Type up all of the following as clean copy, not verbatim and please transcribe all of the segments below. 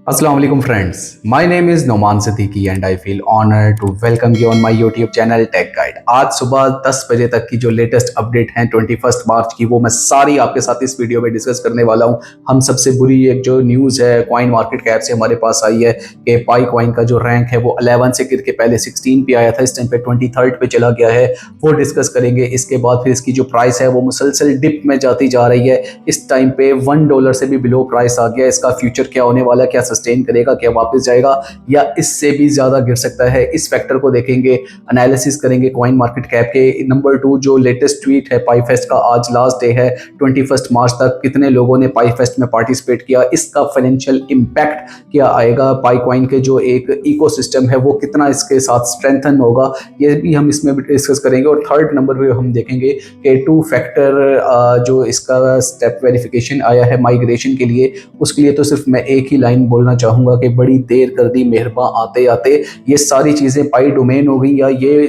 Assalamu alaikum friends. My name is Noman Siddiqui and I feel honored to welcome you on my YouTube channel Tech Guide. आज सुबह 10 बजे तक की जो latest update है 21 मार्च की वो मैं सारी आपके साथ इस वीडियो में डिस्कस करने वाला हूं। हम सबसे बुरी एक जो न्यूज़ है कॉइन मार्केट कैप से हमारे पास आई है कि पाई कॉइन का जो रैंक है वो 11 से गिर के पहले 16 पे आया था, इस टाइम पे 23rd पे चला गया है, वो डिस्कस करेंगे। इसके बाद फिर इसकी जो प्राइस है वो मुसलसल डिप में जाती जा रही है। इस टाइम पे $1 से भी बिलो प्राइस आ गया। इसका फ्यूचर क्या होने वाला है, क्या सस्टेन करेगा, क्या वापस जाएगा या इससे भी ज्यादा गिर सकता है, इस फैक्टर को देखेंगे, एनालिसिस करेंगे कॉइन मार्केट कैप के। नंबर 2 जो लेटेस्ट ट्वीट है पाई फेस्ट का, आज लास्ट डे है 21 मार्च तक, कितने लोगों ने पाई फेस्ट में पार्टिसिपेट किया, इसका फाइनेंशियल इंपैक्ट क्या आएगा, पाई कॉइन के जो एक इकोसिस्टम है वो कितना इसके साथ स्ट्रेंथन होगा, ये भी हम इसमें डिस्कस करेंगे। और थर्ड नंबर पे हम देखेंगे कि 2 फैक्टर जो इसका स्टेप वेरिफिकेशन आया है माइग्रेशन के लिए, उसके लिए तो सिर्फ मैं एक ही लाइन बोलना चाहूँगा कि बड़ी देर कर दी मेहरबा आते आते। ये सारी चीज़ें पाई डोमेन हो गई या ये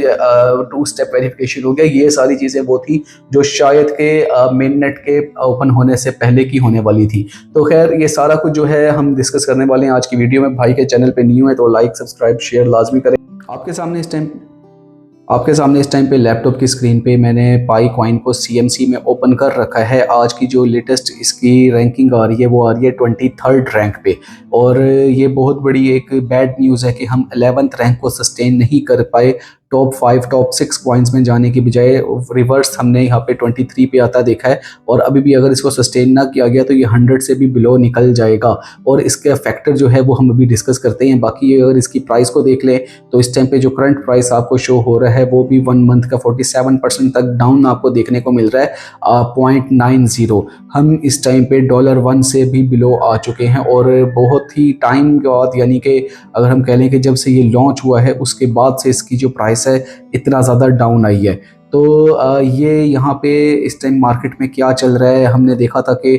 2 स्टेप वेरिफिकेशन हो गया, ये सारी चीज़ें वो थी जो शायद के मेन नेट के ओपन होने से पहले की होने वाली थी। तो खैर ये सारा कुछ जो है हम डिस्कस करने वाले हैं आज की वीडियो में। भाई के चैनल पे न्यू है तो लाइक सब्सक्राइब शेयर लाजमी करें। आपके सामने इस टाइम पे लैपटॉप की स्क्रीन पे मैंने पाई कॉइन को CMC में ओपन कर रखा है। आज की जो लेटेस्ट इसकी रैंकिंग आ रही है वो आ रही है 23rd रैंक पे, और ये बहुत बड़ी एक बैड न्यूज़ है कि हम 11th रैंक को सस्टेन नहीं कर पाए। टॉप 5 टॉप 6 कॉइन्स में जाने की बजाय रिवर्स हमने यहाँ पे 23 पे आता देखा है, और अभी भी अगर इसको सस्टेन ना किया गया तो ये 100 से भी बिलो निकल जाएगा। और इसका फैक्टर जो है वो हम अभी डिस्कस करते हैं। बाकी अगर इसकी प्राइस को देख लें तो इस टाइम पे जो करंट प्राइस आपको शो हो रहा है वो भी 1 मंथ का 47% तक डाउन आपको देखने को मिल रहा है, 0.90। हम इस टाइम पे $1 से भी बिलो आ चुके हैं, और बहुत ही टाइम के बाद, यानी कि अगर हम कह लें कि जब से ये लॉन्च हुआ है उसके बाद से इसकी जो प्राइस है इतना ज़्यादा डाउन आई है। तो ये यहाँ पे इस टाइम मार्केट में क्या चल रहा है, हमने देखा था कि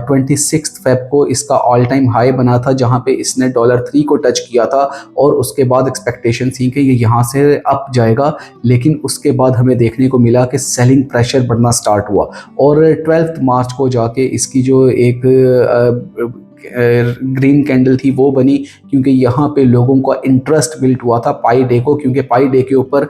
26 फेब को इसका ऑल टाइम हाई बना था जहाँ पे इसने $3 को टच किया था, और उसके बाद एक्सपेक्टेशन थी कि ये यहाँ से अप जाएगा, लेकिन उसके बाद हमें देखने को मिला कि सेलिंग प्रेशर बढ़ना स्टार्ट हुआ, और 12 मार्च को जाके इसकी जो एक ग्रीन कैंडल थी वो बनी, क्योंकि यहाँ पे लोगों का इंटरेस्ट बिल्ट हुआ था पाई डे को। क्योंकि पाई डे के ऊपर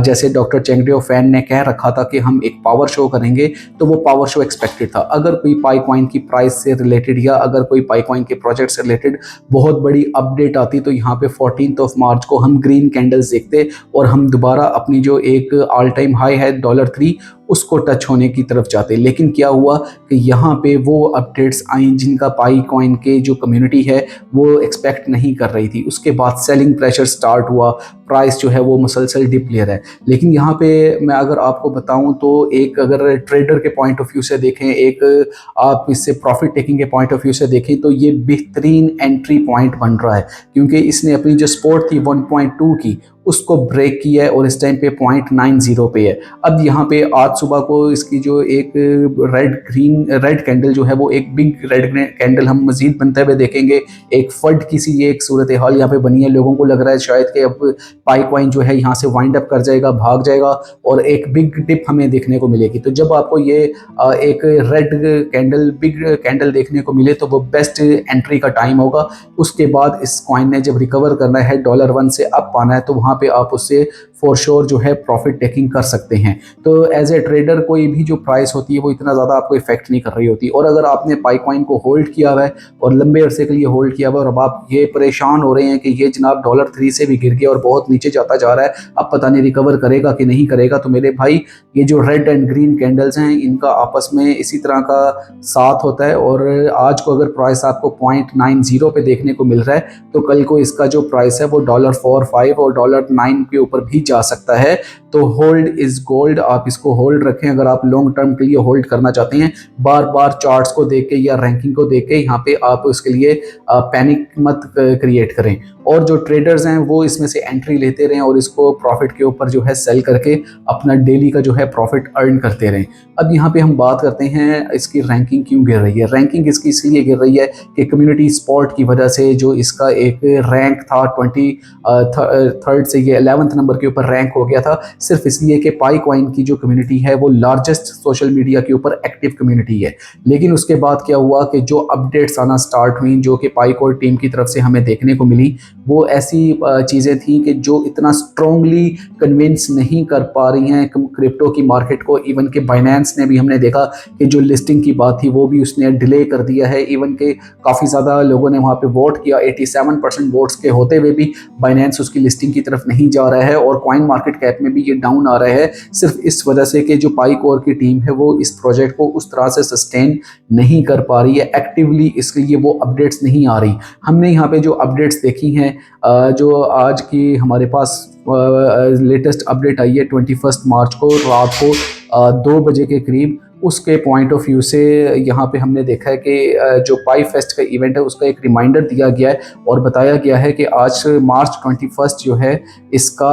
जैसे डॉक्टर चेंगडियो फैन ने कह रखा था कि हम एक पावर शो करेंगे, तो वो पावर शो एक्सपेक्टेड था। अगर कोई पाई कॉइन की प्राइस से रिलेटेड या अगर कोई पाई कॉइन के प्रोजेक्ट से रिलेटेड बहुत बड़ी अपडेट आती तो यहाँ पे 14 मार्च को हम ग्रीन कैंडल्स देखते, और हम दोबारा अपनी जो एक ऑल टाइम हाई है $3 उसको टच होने की तरफ जाते। लेकिन क्या हुआ कि यहाँ पे वो अपडेट्स आई जिनका पाई कॉइन के जो कम्युनिटी है वो एक्सपेक्ट नहीं कर रही थी। उसके बाद सेलिंग प्रेशर स्टार्ट हुआ, प्राइस जो है वो मुसलसल डिप ले रहा है। लेकिन यहाँ पे मैं अगर आपको बताऊं तो एक अगर ट्रेडर के पॉइंट ऑफ व्यू से देखें, एक आप इससे प्रॉफिट टेकिंग के पॉइंट ऑफ व्यू से देखें, तो ये बेहतरीन एंट्री पॉइंट बन रहा है, क्योंकि इसने अपनी जो सपोर्ट थी 1.2 की उसको ब्रेक किया है, और इस टाइम पे 0.90 पे है। अब यहाँ पे आज सुबह को इसकी जो एक रेड कैंडल जो है वो एक बिग रेड कैंडल हम मजीद बनते हुए देखेंगे। एक फट की सी एक सूरत हाल यहाँ पे बनी है। लोगों को लग रहा है शायद कि अब पाई कॉइन जो है यहाँ से वाइंड अप कर जाएगा, भाग जाएगा, और एक बिग डिप हमें देखने को मिलेगी। तो जब आपको ये एक रेड कैंडल बिग कैंडल देखने को मिले तो वो बेस्ट एंट्री का टाइम होगा। उसके बाद इस कॉइन ने जब रिकवर करना है, $1 से अप आना है, तो वहाँ पे आप उससे फॉर श्योर जो है प्रॉफिट टेकिंग कर सकते हैं। तो एज ए ट्रेडर कोई भी जो प्राइस होती है वो इतना ज़्यादा आपको इफेक्ट नहीं कर रही होती। और अगर आपने पाई कॉइन को होल्ड किया हुआ है और लंबे अरसे के लिए होल्ड किया हुआ है, और अब आप ये परेशान हो रहे हैं कि ये जनाब $3 से भी गिर गया और बहुत नीचे जाता जा रहा है, अब पता नहीं रिकवर करेगा कि नहीं करेगा, तो मेरे भाई ये जो रेड एंड ग्रीन कैंडल्स हैं इनका आपस में इसी तरह का साथ होता है। और आज को अगर प्राइस आपको 0.90 पे देखने को मिल रहा है तो कल को इसका जो प्राइस है वो $4.5 और $9 के ऊपर भी जा सकता है। तो होल्ड इज गोल्ड, आप इसको होल्ड रखें अगर आप लॉन्ग टर्म के लिए होल्ड करना चाहते हैं। बार बार चार्ट्स को देख के या रैंकिंग को देख के यहाँ पे आप उसके लिए पैनिक मत क्रिएट करें। और जो ट्रेडर्स हैं वो इसमें से एंट्री लेते रहें और इसको प्रॉफिट के ऊपर जो है सेल करके अपना डेली का जो है प्रॉफिट अर्न करते रहें। अब यहाँ पे हम बात करते हैं इसकी रैंकिंग क्यों गिर रही है। रैंकिंग इसकी इसलिए गिर रही है कि कम्युनिटी सपोर्ट की वजह से जो इसका एक रैंक था 23rd से ये 11th नंबर के ऊपर रैंक हो गया था। सिर्फ इसलिए कि पाई कॉइन की जो कम्युनिटी है वो लार्जेस्ट सोशल मीडिया के ऊपर एक्टिव कम्युनिटी है। लेकिन उसके बाद क्या हुआ कि जो अपडेट्स आना स्टार्ट हुई जो कि पाई कोर टीम की तरफ से हमें देखने को मिली, वो ऐसी चीज़ें थी कि जो इतना स्ट्रॉन्गली कन्विंस नहीं कर पा रही हैं क्रिप्टो की मार्केट को। इवन के बाइनेंस ने भी हमने देखा कि जो लिस्टिंग की बात थी वो भी उसने डिले कर दिया है। इवन के काफ़ी ज़्यादा लोगों ने वहाँ पे वोट किया, 87% वोट्स के होते हुए भी बाइनेंस उसकी लिस्टिंग की तरफ नहीं जा रहा है और कॉइन मार्केट कैप में भी ये डाउन आ रहा है, सिर्फ इस वजह से कि जो पाई कोर की टीम है वो इस प्रोजेक्ट को उस तरह से सस्टेन नहीं कर पा रही है एक्टिवली, इसके लिए वो अपडेट्स नहीं आ रही। हमने यहाँ पे जो अपडेट्स देखी हैं, जो आज की हमारे पास लेटेस्ट अपडेट आई है 21 मार्च को रात को 2 बजे के करीब, उसके पॉइंट ऑफ व्यू से यहाँ पे हमने देखा है कि जो पाई फेस्ट का इवेंट है उसका एक रिमाइंडर दिया गया है और बताया गया है कि आज मार्च 21 जो है इसका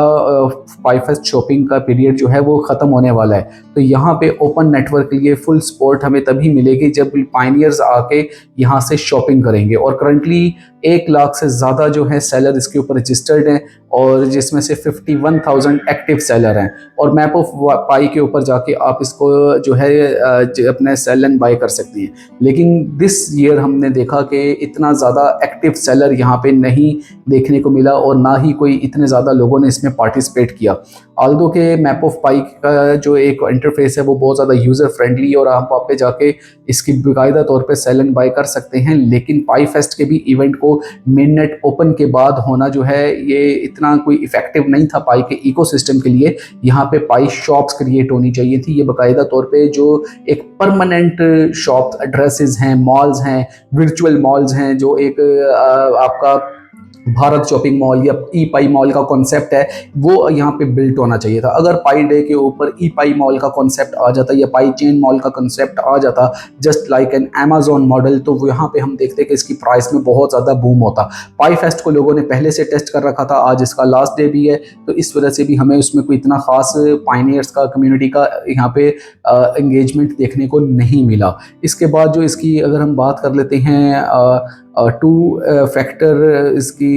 पाई फेस्ट शॉपिंग का पीरियड जो है वो ख़त्म होने वाला है। तो यहाँ पे ओपन नेटवर्क के लिए फुल सपोर्ट हमें तभी मिलेगी जब पायनियर्स आके यहाँ से शॉपिंग करेंगे। और करंटली 1 लाख से ज़्यादा जो है सेलर इसके ऊपर रजिस्टर्ड हैं और जिसमें से 51,000 एक्टिव सेलर हैं। और मैप ऑफ पाई के ऊपर जाके आप इसको जो है अपने सेल एंड बाय कर सकते हैं। लेकिन दिस ईयर हमने देखा कि इतना ज़्यादा एक्टिव सेलर यहाँ पे नहीं देखने को मिला और ना ही कोई इतने ज़्यादा लोगों ने इसमें पार्टिसिपेट किया। ऑल्दो के मैप ऑफ पाई का जो एक इंटरफेस है वो बहुत ज़्यादा यूज़र फ्रेंडली और आप वहाँ पे जाके इसकी बाकायदा तौर पे सेल एंड बाय कर सकते हैं। लेकिन पाई फेस्ट के भी इवेंट को मेन नेट ओपन के बाद होना जो है ये इतना कोई इफेक्टिव नहीं था पाई के इकोसिस्टम के लिए। यहाँ पे पाई शॉप्स क्रिएट होनी चाहिए थी, ये बाकायदा तौर पे जो एक परमानेंट शॉप एड्रेसेस हैं, मॉल्स हैं, वर्चुअल मॉल्स हैं, जो एक आपका भारत शॉपिंग मॉल या ई पाई मॉल का कॉन्सेप्ट है वो यहाँ पे बिल्ट होना चाहिए था। अगर पाई डे के ऊपर ई पाई मॉल का कॉन्सेप्ट आ जाता या पाई चेन मॉल का कॉन्सेप्ट आ जाता just like an Amazon model, तो वो यहाँ पे हम देखते कि इसकी प्राइस में बहुत ज़्यादा बूम होता। पाई फेस्ट को लोगों ने पहले से टेस्ट कर रखा था, आज इसका लास्ट डे भी है, तो इस वजह से भी हमें उसमें कोई इतना खास पायनियर्स का कम्युनिटी का यहाँ पे एंगेजमेंट देखने को नहीं मिला। इसके बाद जो इसकी अगर हम बात कर लेते हैं 2 फैक्टर इसकी,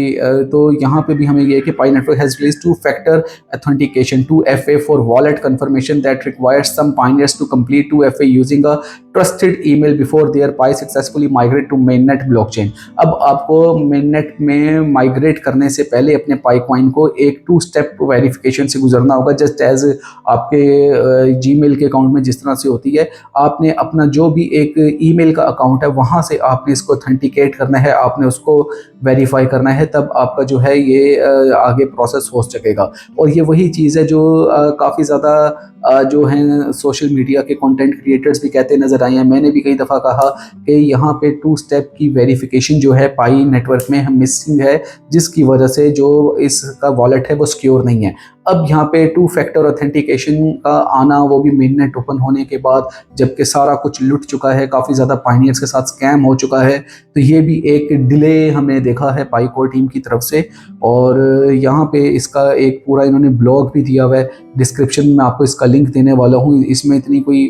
तो यहाँ पे भी हमें ये है कि Pi network has released 2 factor authentication 2FA for wallet confirmation that requires some pioneers to complete 2FA using a trusted email before their Pi successfully migrate to mainnet blockchain. अब आपको मेननेट में माइग्रेट करने से पहले अपने पाई coin को एक 2 step verification से गुजरना होगा, जस्ट एज आपके जीमेल के अकाउंट में जिस तरह से होती है। आपने अपना जो भी एक ईमेल का अकाउंट है वहाँ से आपने इसको ऑथेंटिकेट करना है, आपने उसको वेरीफाई करना है, तब आपका जो है ये आगे प्रोसेस हो सकेगा। और ये वही चीज़ है जो काफ़ी ज़्यादा जो हैं सोशल मीडिया के कंटेंट क्रिएटर्स भी कहते नज़र आए हैं। मैंने भी कई दफ़ा कहा कि यहाँ पे 2 स्टेप की वेरिफिकेशन जो है पाई नेटवर्क में मिसिंग है, जिसकी वजह से जो इसका वॉलेट है वो सिक्योर नहीं है। अब यहाँ पे 2 फैक्टर ऑथेंटिकेशन का आना, वो भी मेननेट ओपन होने के बाद, जबकि सारा कुछ लुट चुका है, काफ़ी ज़्यादा पायनियर्स के साथ स्कैम हो चुका है, तो ये भी एक डिले हमने देखा है पाई कोर टीम की तरफ से। और यहाँ पे इसका एक पूरा इन्होंने ब्लॉग भी दिया हुआ है, डिस्क्रिप्शन में आपको इसका लिंक देने वाला हूँ। इसमें इतनी कोई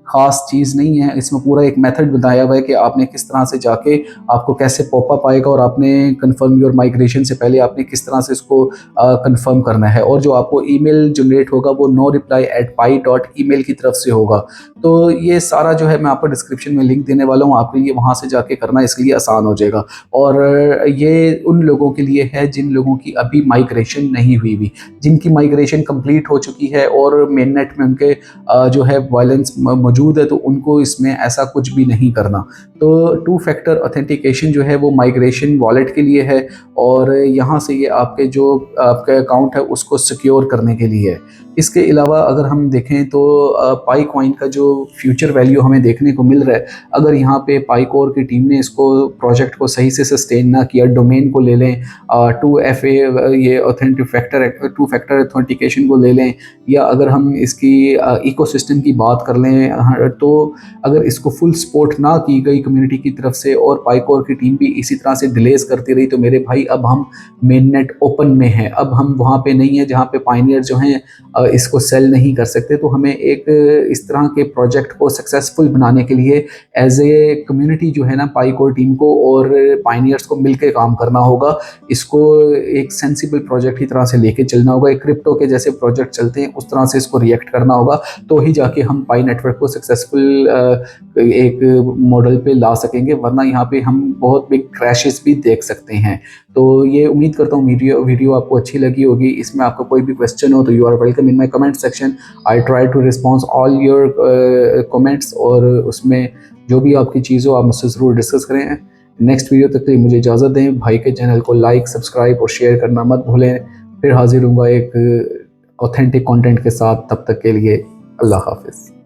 ख़ास चीज़ नहीं है, इसमें पूरा एक मेथड बताया हुआ है कि आपने किस तरह से जाके आपको कैसे पॉपअप आएगा और आपने कन्फर्म योर माइग्रेशन से पहले आपने किस तरह से इसको कन्फर्म करना है। और जो आपको ईमेल जनरेट होगा वो noreply@pi.email की तरफ से होगा। तो ये सारा जो है मैं आपको डिस्क्रिप्शन में लिंक देने वाला हूँ, आपके लिए वहाँ से जाके करना इसके लिए आसान हो जाएगा। और ये उन लोगों के लिए है जिन लोगों की अभी माइग्रेशन नहीं हुई हुई, जिनकी माइग्रेशन कंप्लीट हो चुकी है और मेननेट में उनके जो है बैलेंस मौजूद है, तो उनको इसमें ऐसा कुछ भी नहीं करना। तो 2 फैक्टर ऑथेंटिकेशन जो है वो माइग्रेशन वॉलेट के लिए है और यहाँ से ये आपके जो आपका अकाउंट है उसको सिक्योर करने के लिए है। इसके अलावा अगर हम देखें तो पाई कॉइन का जो फ्यूचर वैल्यू हमें देखने को मिल रहा है, अगर यहाँ पे पाई कोर की टीम ने इसको प्रोजेक्ट को सही से सस्टेन ना किया, डोमेन को ले लें, 2FA ये टू फैक्टर ऑथेंटिकेशन को ले लें, या अगर हम इसकी इकोसिस्टम की बात कर लें तो अगर इसको फुल सपोर्ट ना की गई कम्युनिटी की तरफ से और पाइकोर की टीम भी इसी तरह से डिलेज करती रही, तो मेरे भाई अब हम मेन नेट ओपन में हैं, अब हम वहाँ पे नहीं है जहाँ पे पाइनियर जो हैं इसको सेल नहीं कर सकते। तो हमें एक इस तरह के प्रोजेक्ट को सक्सेसफुल बनाने के लिए एज ए कम्युनिटी जो है ना पाइकोर टीम को और पाइनियर्स को मिलकर काम करना होगा। इसको एक सेंसिबल प्रोजेक्ट की तरह से लेके चलना होगा, एक क्रिप्टो के जैसे प्रोजेक्ट चलते हैं उस तरह से इसको रिएक्ट करना होगा, तो ही जाके हम पाई नेटवर्क को सक्सेसफुल एक मॉडल पे ला सकेंगे, वरना यहाँ पे हम बहुत बिग क्रैशेस भी देख सकते हैं। तो ये उम्मीद करता हूँ वीडियो आपको अच्छी लगी होगी। इसमें आपका कोई भी क्वेश्चन हो तो you are welcome in my comment section. I try to response all your comments, और उसमें जो भी आपकी चीज़ हो आप मुझसे ज़रूर डिस्कस करें। नेक्स्ट वीडियो तक के लिए मुझे इजाज़त दें। भाई के चैनल को लाइक, सब्सक्राइब और शेयर करना मत भूलें। फिर हाजिर हूँगा एक ऑथेंटिक कंटेंट के साथ, तब तक के लिए अल्लाह हाफिज़।